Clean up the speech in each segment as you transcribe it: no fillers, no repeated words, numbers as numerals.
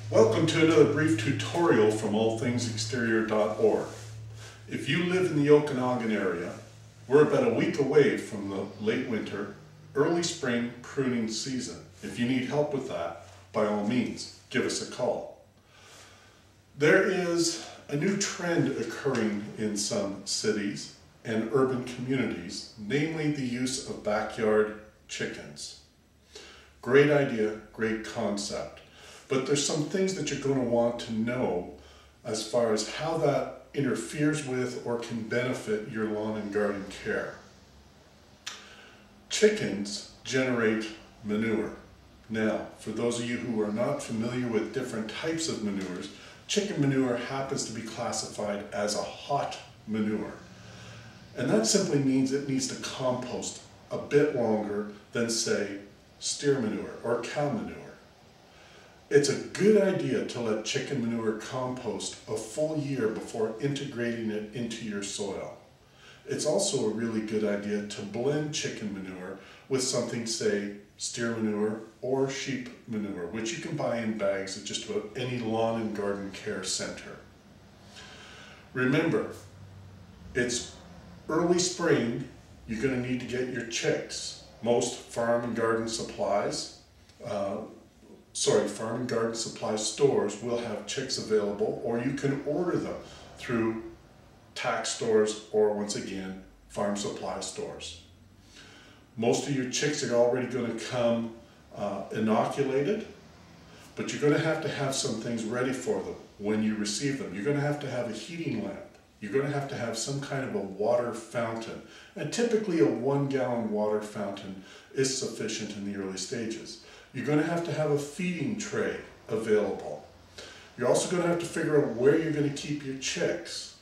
Welcome to another brief tutorial from allthingsexterior.org. If you live in the Okanagan area, we're about a week away from the late winter, early spring pruning season. If you need help with that, by all means, give us a call. There is a new trend occurring in some cities and urban communities, namely the use of backyard chickens. Great idea, great concept. But there's some things that you're going to want to know as far as how that interferes with or can benefit your lawn and garden care. Chickens generate manure. Now, for those of you who are not familiar with different types of manures, chicken manure happens to be classified as a hot manure. And that simply means it needs to compost a bit longer than, say, steer manure or cow manure. It's a good idea to let chicken manure compost a full year before integrating it into your soil. It's also a really good idea to blend chicken manure with something, say, steer manure or sheep manure, which you can buy in bags at just about any lawn and garden care center. Remember, it's early spring, you're going to need to get your chicks. Most farm and garden supply stores will have chicks available, or you can order them through tack stores or, once again, farm supply stores. Most of your chicks are already going to come inoculated, but you're going to have some things ready for them when you receive them. You're going to have a heating lamp. You're going to have some kind of a water fountain. And typically a 1-gallon water fountain is sufficient in the early stages. You're going to have a feeding tray available. You're also going to have to figure out where you're going to keep your chicks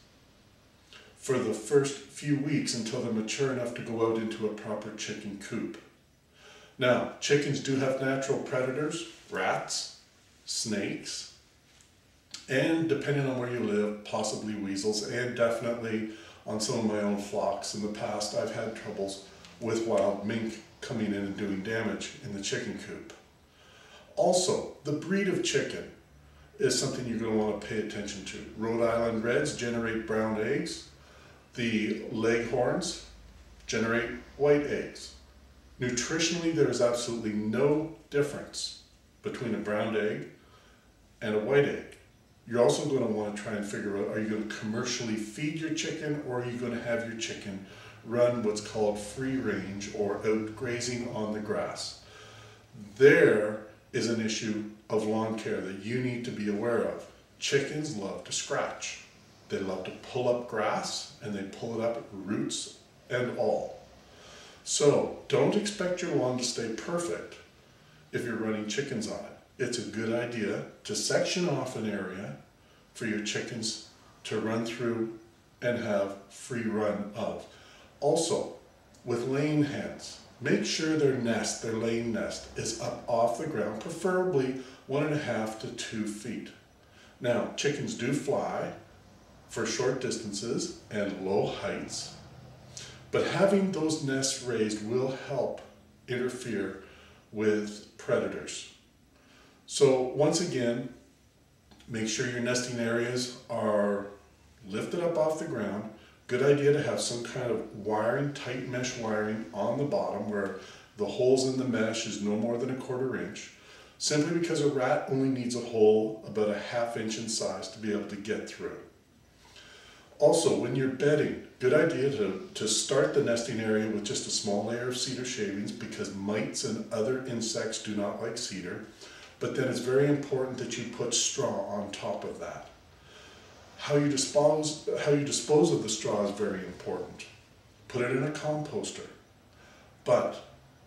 for the first few weeks until they're mature enough to go out into a proper chicken coop. Now, chickens do have natural predators, rats, snakes, and depending on where you live, possibly weasels, and definitely on some of my own flocks in the past, I've had troubles with wild mink coming in and doing damage in the chicken coop. Also, the breed of chicken is something you're going to want to pay attention to. Rhode Island Reds generate brown eggs. The Leghorns generate white eggs. Nutritionally, there is absolutely no difference between a brown egg and a white egg. You're also going to want to try and figure out, are you going to commercially feed your chicken, or are you going to have your chicken run what's called free range or out grazing on the grass? There is an issue of lawn care that you need to be aware of. Chickens love to scratch. They love to pull up grass, and they pull it up roots and all. So don't expect your lawn to stay perfect if you're running chickens on it. It's a good idea to section off an area for your chickens to run through and have free run of. Also, with laying hens, make sure their laying nest, is up off the ground, preferably 1.5 to 2 feet. Now, chickens do fly for short distances and low heights, but having those nests raised will help interfere with predators. So once again, make sure your nesting areas are lifted up off the ground. Good idea to have some kind of wiring, tight mesh wiring on the bottom where the holes in the mesh is no more than 1/4 inch, simply because a rat only needs a hole about 1/2 inch in size to be able to get through. Also, when you're bedding, good idea to start the nesting area with just a small layer of cedar shavings, because mites and other insects do not like cedar. But then it's very important that you put straw on top of that. How you dispose of the straw is very important. Put it in a composter, but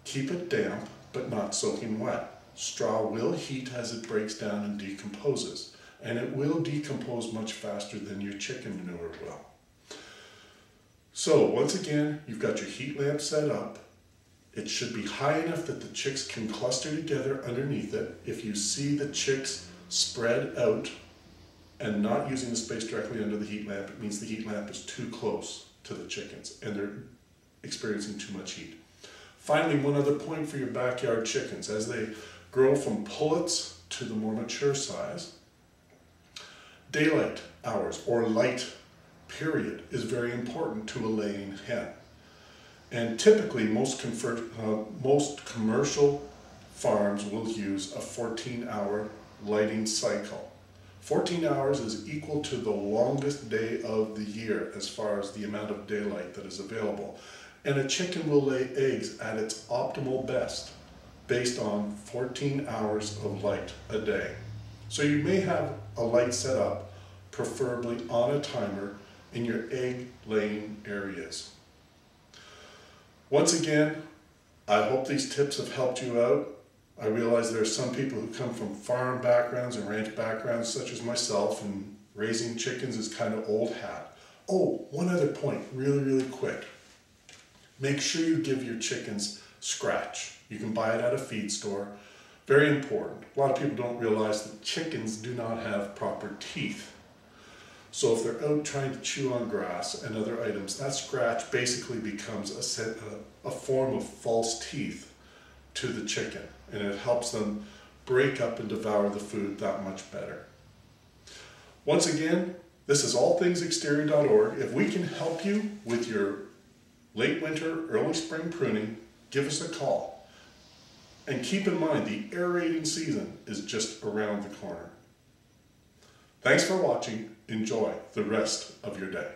keep it damp but not soaking wet. Straw will heat as it breaks down and decomposes, and it will decompose much faster than your chicken manure will. So once again, you've got your heat lamp set up. It should be high enough that the chicks can cluster together underneath it. If you see the chicks spread out and not using the space directly under the heat lamp, it means the heat lamp is too close to the chickens and they're experiencing too much heat. Finally, one other point for your backyard chickens. As they grow from pullets to the more mature size. Daylight hours or light period is very important to a laying hen. And typically most commercial farms will use a 14-hour lighting cycle. 14 hours is equal to the longest day of the year as far as the amount of daylight that is available. And a chicken will lay eggs at its optimal best based on 14 hours of light a day. So you may have a light set up, preferably on a timer, in your egg laying areas. Once again, I hope these tips have helped you out. I realize there are some people who come from farm backgrounds and ranch backgrounds such as myself, and raising chickens is kind of old hat. Oh, one other point, really quick. Make sure you give your chickens scratch. You can buy it at a feed store. Very important. A lot of people don't realize that chickens do not have proper teeth. So if they're out trying to chew on grass and other items, that scratch basically becomes a form of false teeth to the chicken, and it helps them break up and devour the food that much better. Once again, this is allthingsexterior.org. If we can help you with your late winter, early spring pruning, give us a call. And keep in mind, the aerating season is just around the corner. Thanks for watching. Enjoy the rest of your day.